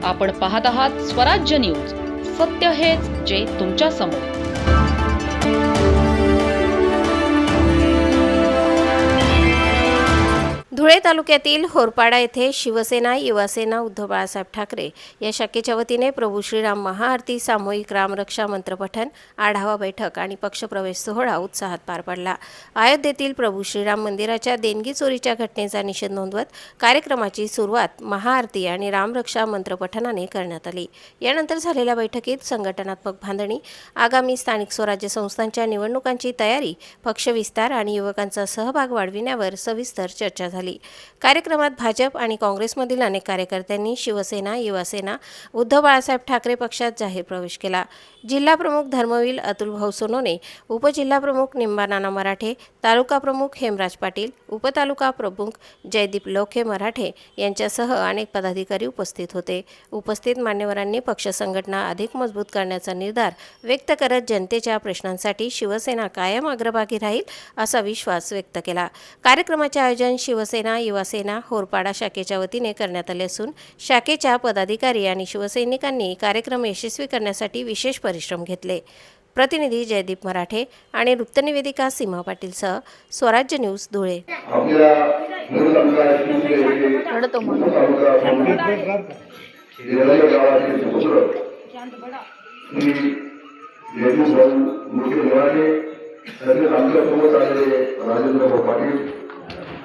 आपण पाहत आहात स्वराज्य न्यूज. सत्य हेच जे तुमच्या समोर. धुळे तालुक्यातील होरपाडा येथे शिवसेना युवासेना उद्धव बाळासाहेब ठाकरे या शाखेच्या वतीने प्रभू श्रीराम महाआरती, सामूहिक रामरक्षा मंत्रपठण, आढावा बैठक आणि पक्षप्रवेश सोहळा उत्साहात पार पडला. अयोध्येतील प्रभू श्रीराम मंदिराच्या देणगी चोरीच्या घटनेचा निषेध नोंदवत कार्यक्रमाची सुरुवात महाआरती आणि रामरक्षा मंत्रपठणाने करण्यात आली. यानंतर झालेल्या बैठकीत संघटनात्मक बांधणी, आगामी स्थानिक स्वराज्य संस्थांच्या निवडणुकांची तयारी, पक्षविस्तार आणि युवकांचा सहभाग वाढविण्यावर सविस्तर चर्चा झाली. कार्यक्रमात भाजप आणि काँग्रेसमधील अनेक कार्यकर्त्यांनी शिवसेना युवासेना उद्धव बाळासाहेब ठाकरे पक्षात जाहीर प्रवेश केला. जिल्हा प्रमुख धर्मवीर अतुलभाऊ सोनोने, उपजिल्हा प्रमुख निंबानाना मराठे, तालुका प्रमुख हेमराज पाटील, उपतालुका प्रमुख जयदीप लोखे मराठे यांच्यासह अनेक पदाधिकारी उपस्थित होते. उपस्थित मान्यवरांनी पक्ष संघटना अधिक मजबूत करण्याचा निर्धार व्यक्त करत जनतेच्या प्रश्नांसाठी शिवसेना कायम अग्रभागी राहील असा विश्वास व्यक्त केला. कार्यक्रमाचे आयोजन शिवसेना युवासेना होरपाडा शाखेच्या वतीने करण्यात आले असून शाखेच्या पदाधिकारी आणि शिवसैनिकांनी कार्यक्रम यशस्वी करण्यासाठी विशेष परिश्रम घेतले. प्रतिनिधी जयदीप मराठे आणि वृत्तनिवेदिका सीमा पाटीलसह स्वराज्य न्यूज धुळे.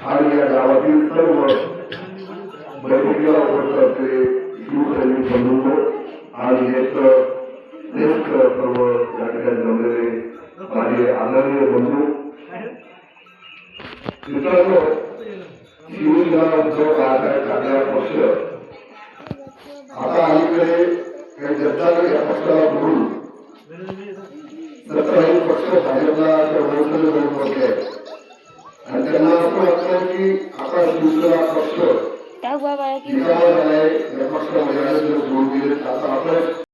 आणि या गावातील सर्व बैठकीला उपस्थित शिवसैनिक बंधू आणि ज्येष्ठ सर्व या ठिकाणी जमलेले माझे आदरणीय बंधू मित्रांनो, शिवसेना उद्धव बाळासाहेब ठाकरे पक्ष आता अलीकडे काही चर्चा या पक्षाला बोलून सत्ताधारी पक्ष भाजपला बसले आहेत आणि त्यांना असं वाटतं की आता शिवसेना पक्ष या पक्षामध्ये जोडून आता आपण